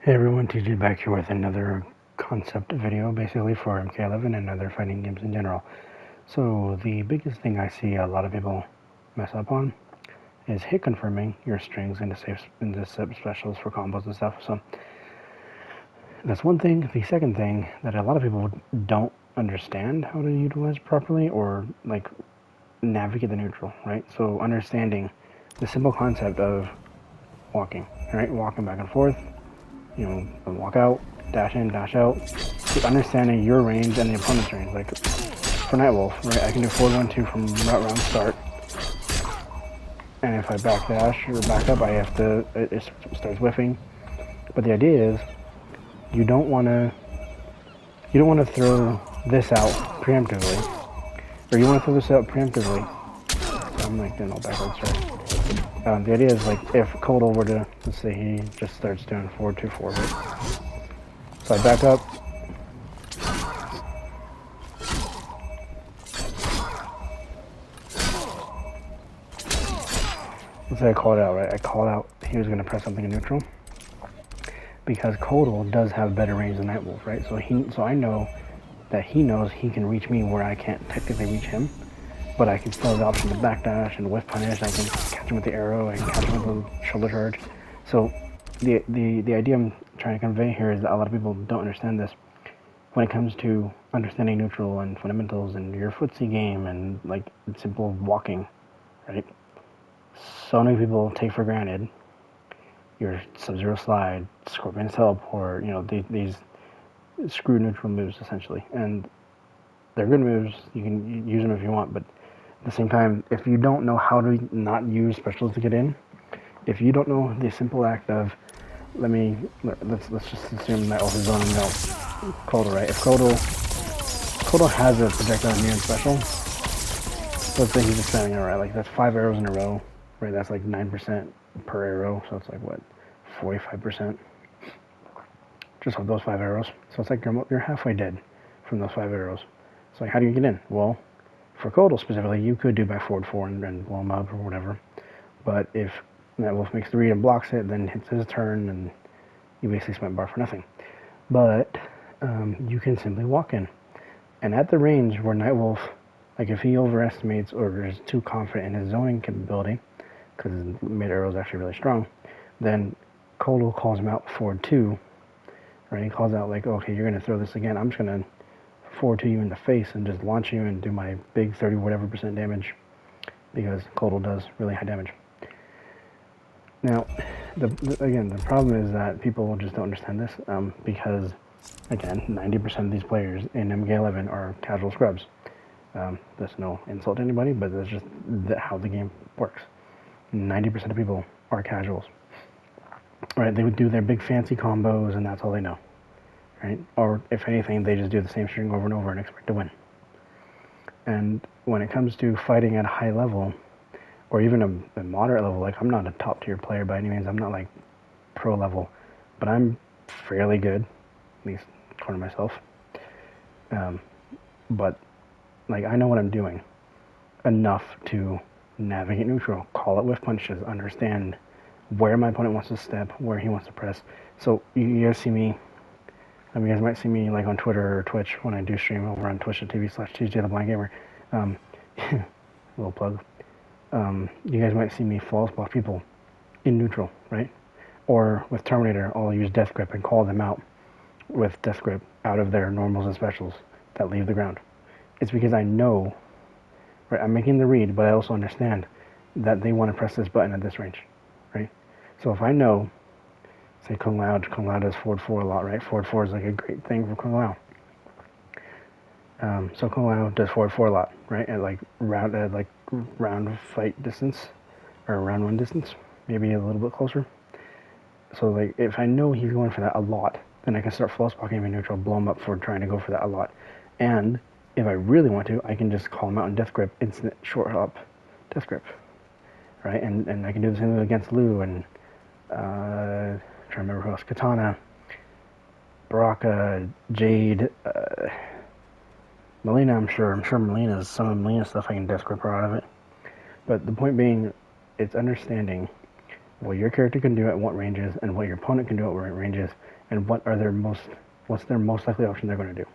Hey everyone, TJ back here with another concept video basically for MK11 and other fighting games in general. So the biggest thing I see a lot of people mess up on is hit confirming your strings into specials for combos and stuff. So that's one thing. The second thing that a lot of people don't understand how to utilize properly or like navigate the neutral, right? So understanding the simple concept of walking, right? Walking back and forth, walk out, dash in, dash out, understanding your range and the opponent's range. Like for Nightwolf, right, I can do forward 1-2 from round start, and if I back dash or back up, I have to, it starts whiffing. But the idea is, you don't want to throw this out preemptively, or you want to throw this out preemptively. I'm like doing all backwards, right? The idea is like if Kotal were to, let's say he just starts doing 4-2 forward. So I back up. Let's say I call it out, right? I call out he was going to press something in neutral. Because Kotal does have better range than Nightwolf, right? So I know that he knows he can reach me where I can't technically reach him. But I can still have the option to backdash and whiff punish. I can catch him with the arrow. I can catch him with the shoulder charge. So the idea I'm trying to convey here is that a lot of people don't understand this. When it comes to understanding neutral and fundamentals and your footsie game and like simple walking, right? So many people take for granted your Sub-Zero slide, Scorpion's teleport, these screw neutral moves essentially. And they're good moves. You can use them if you want, but at the same time, if you don't know how to not use specials to get in, if you don't know the simple act of, let's just assume that Elf is on Kotal, right? If Kotal has a projectile immune special, let's say he's just spamming it, right? Like that's 5 arrows in a row, right? That's like 9% per arrow, so it's like what, 45%? Just with those 5 arrows. So it's like you're halfway dead from those 5 arrows. So like, how do you get in? Well, for Kotal specifically, you could do by forward 4 and blow him up or whatever. But if Nightwolf makes the read and blocks it, then hits his turn, and you basically spent bar for nothing. But you can simply walk in. And at the range where Nightwolf, like if he overestimates or is too confident in his zoning capability, because his mid arrow is actually really strong, then Kotal calls him out forward 2, right? He calls out like, okay, you're going to throw this again. I'm just going to forward to you in the face and just launch you and do my big 30 whatever % damage, because Kotal does really high damage. Now, again, the problem is that people just don't understand this, because, again, 90% of these players in MK11 are casual scrubs. That's no insult to anybody, but that's just how the game works. 90% of people are casuals. Right? They would do their big fancy combos, and that's all they know. Right? Or, if anything, they just do the same string over and over and expect to win. And when it comes to fighting at a high level, or even a moderate level, like I'm not a top tier player by any means, I'm not like pro level, but I'm fairly good, at least according to myself. But like I know what I'm doing enough to navigate neutral, call it whiff punches, understand where my opponent wants to step, where he wants to press. So you guys see me, you guys might see me like on Twitter or Twitch when I do stream over on twitch.tv/TJTheBlindGamer. Little plug. You guys might see me flawless block people in neutral, right? Or with Terminator, I'll use Death Grip and call them out with Death Grip out of their normals and specials that leave the ground. It's because I know, right? I'm making the read, but I also understand that they want to press this button at this range, right? So if I know, say Kung Lao does forward 4 a lot, right? Forward 4 is like a great thing for Kung Lao. So Kung Lao does forward 4 a lot, right? At like round fight distance, or round 1 distance, maybe a little bit closer. So like if I know he's going for that a lot, then I can start flawless blocking him in neutral, blow him up for trying to go for that a lot. And if I really want to, I can just call him out in Death Grip, instant short hop Death Grip, right? And I can do the same thing against Lu and trying to remember who else, Katana, Baraka, Jade, Melina. I'm sure Melina's, some of Melina's stuff I can Death Grip her out of it. But the point being, it's understanding what your character can do at what ranges, and what your opponent can do at what ranges, and what's their most likely option they're going to do.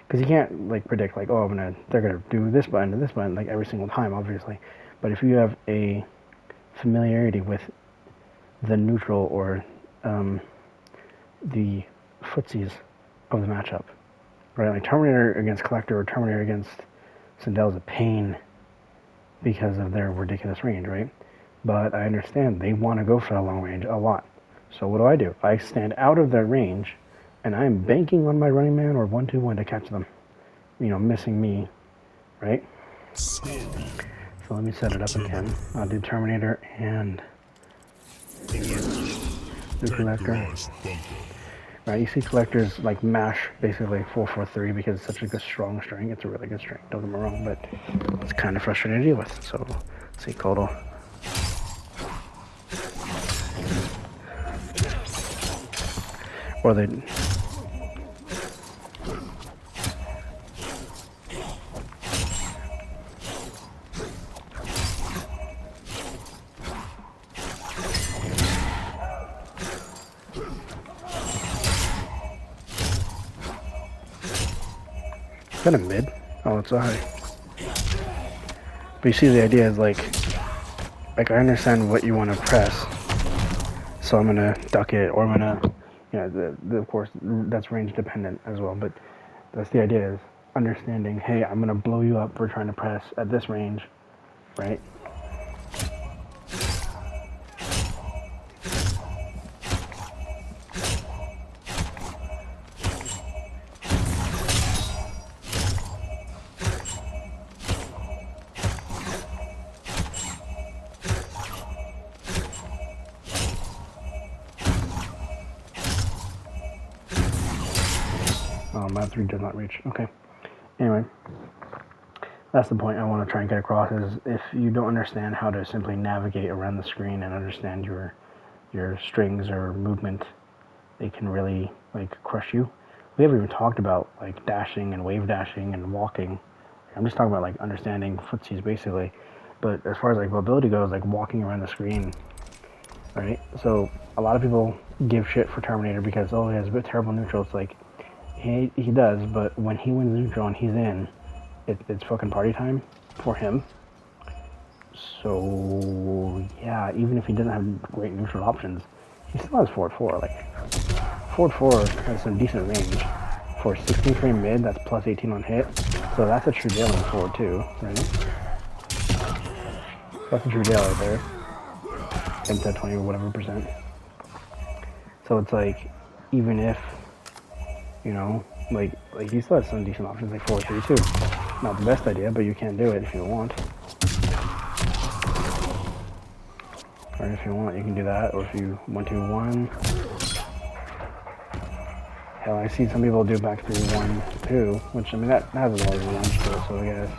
Because you can't like predict like, oh, they're gonna do this button and this button like every single time, obviously. But if you have a familiarity with the neutral or the footsies of the matchup, right? Like Terminator against Collector or Terminator against Sindel is a pain because of their ridiculous range, right? But I understand they want to go for the long range a lot. So what do? I stand out of their range, and I'm banking on my running man or 1-2-1 to catch them. You know, missing me, right? So let me set it up again. I'll do Terminator and the Collector. Right, you see Collector's like mash basically 4-4-3 because it's such a good strong string. It's a really good string, don't get me wrong, but it's kind of frustrating to deal with. So let's see Kodo. Or they is that a mid? Oh, it's a high. But you see the idea is like I understand what you want to press, so I'm gonna duck it, or I'm gonna, you know, of course that's range dependent as well. But that's the idea, is understanding. Hey, I'm gonna blow you up for trying to press at this range, right? Map 3 does not reach. Okay. Anyway, that's the point I want to try and get across, is if you don't understand how to simply navigate around the screen and understand your strings or movement, it can really like crush you. We haven't even talked about like dashing and wave dashing and walking. I'm just talking about like understanding footsies basically. But as far as like mobility goes, like walking around the screen, right? So a lot of people give shit for Terminator because, oh, he has a bit terrible neutral. It's like, he does, but when he wins neutral and he's in, it's fucking party time for him. So yeah, even if he doesn't have great neutral options, he still has forward 4. Like forward 4 has some decent range for 16 frame mid. That's plus 18 on hit, so that's a true deal in forward 2, right? That's a true deal right there. 10 to 20 or whatever percent. So it's like, even if, you know, like you still have some decent options like 4-3-2. Not the best idea, but you can do it if you want. Or if you want, you can do that. Or if you 1-2-1. Hell, I see some people do back 3-1-2, which, I mean, that has a lot of range to it, so I guess.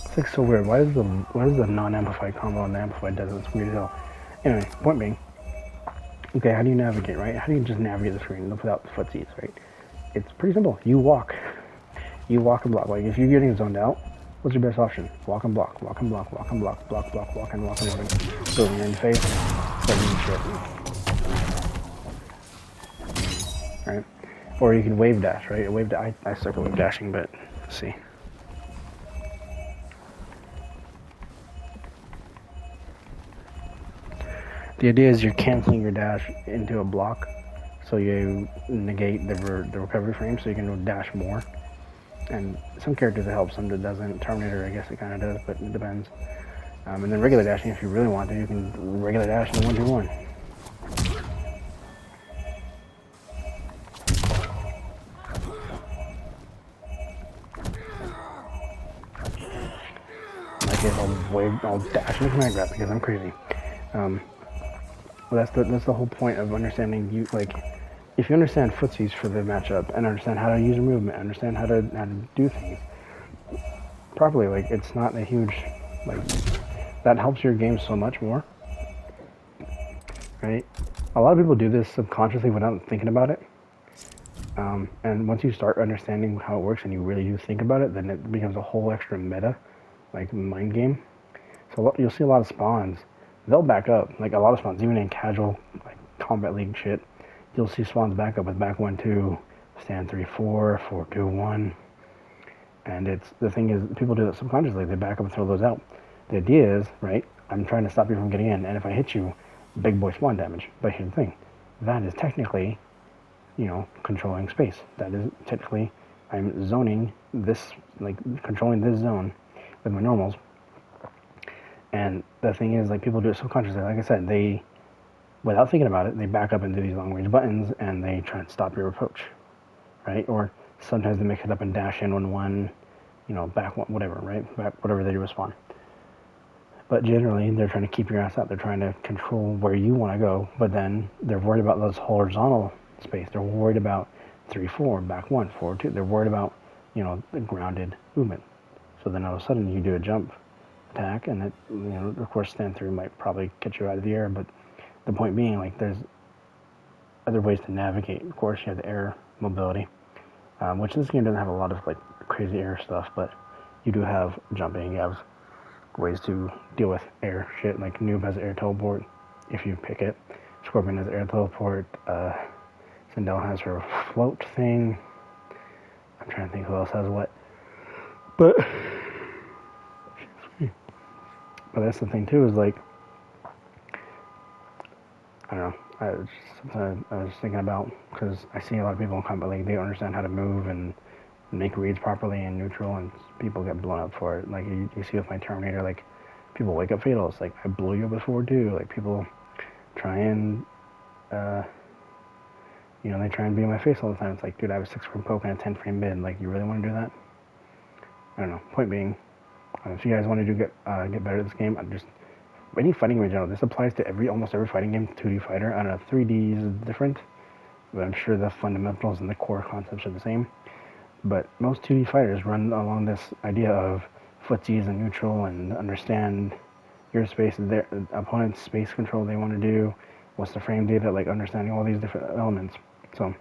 It's like so weird. Why is the non-amplified combo and the amplified doesn't? It's weird as hell. Anyway, point being, okay, how do you navigate, right? How do you just navigate the screen without the footsies, right? It's pretty simple. You walk and block. Like if you're getting zoned out, what's your best option? Walk and block, walk and block, walk and block, block, block, walk and walk and walk and boom, you're in the face. Start doing shit. Right? Or you can wave dash, right? I suck at wave dashing, but let's see. The idea is you're canceling your dash into a block, so you negate the recovery frame, so you can dash more. And some characters it helps, some it doesn't. Terminator, I guess it kind of does, but it depends. And then regular dashing, if you really want to, you can regular dash in 1-2-1. In my case, I'll dash into command grab because I'm crazy. Well, that's the whole point of understanding. You like, if you understand footsies for the matchup and understand how to use a movement, understand how to do things, properly, like it's not a huge, like that helps your game so much more, right? A lot of people do this subconsciously without thinking about it. And once you start understanding how it works and you really do think about it, then it becomes a whole extra meta, like mind game. So you'll see a lot of spawns. They'll back up, like a lot of spawns, even in casual like combat league shit. You'll see spawns back up with back 1-2, stand 3-4, 4-2-1, and it's the thing is people do that subconsciously. They back up and throw those out. The idea is right. I'm trying to stop you from getting in, and if I hit you, big boy spawn damage. But here's the thing, that is technically, controlling space. That is technically, I'm zoning this, like controlling this zone with my normals. And the thing is, like people do it subconsciously. Like I said, they, without thinking about it, they back up into these long range buttons and they try and stop your approach, right? Or sometimes they mix it up and dash in on one, back one, whatever, right? Back, whatever they do with spawn. But generally, they're trying to keep your ass out. They're trying to control where you want to go, but then they're worried about those horizontal space. They're worried about 3-4, back 1, 4-2. They're worried about, the grounded movement. So then all of a sudden you do a jump attack, and it, of course, stand 3 might probably catch you out of the air, but the point being, like, there's other ways to navigate. Of course, you have the air mobility, which this game doesn't have a lot of, like, crazy air stuff, but you do have jumping, you have ways to deal with air shit, like Noob has air teleport if you pick it, Scorpion has air teleport, Sindel has her float thing, I'm trying to think who else has what, but that's the thing too, is like, I don't know, I was thinking about, because I see a lot of people in Combat League, they don't understand how to move and make reads properly in neutral, and people get blown up for it. Like you see with my Terminator, like people wake up fatal. It's like, I blew you up before too. Like people try and they try and be in my face all the time. It's like, dude, I have a 6-frame poke and a 10-frame mid. Like, you really want to do that? I don't know. Point being, if you guys want to get better at this game, I'm just any fighting game in general. This applies to almost every fighting game. 2D fighter. I don't know. 3D is different, but I'm sure the fundamentals and the core concepts are the same. But most 2D fighters run along this idea of footsies and neutral and understand your space, their opponent's space control they want to do, what's the frame data, like understanding all these different elements. So,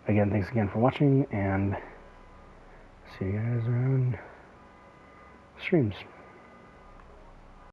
again, thanks again for watching, and see you guys around streams.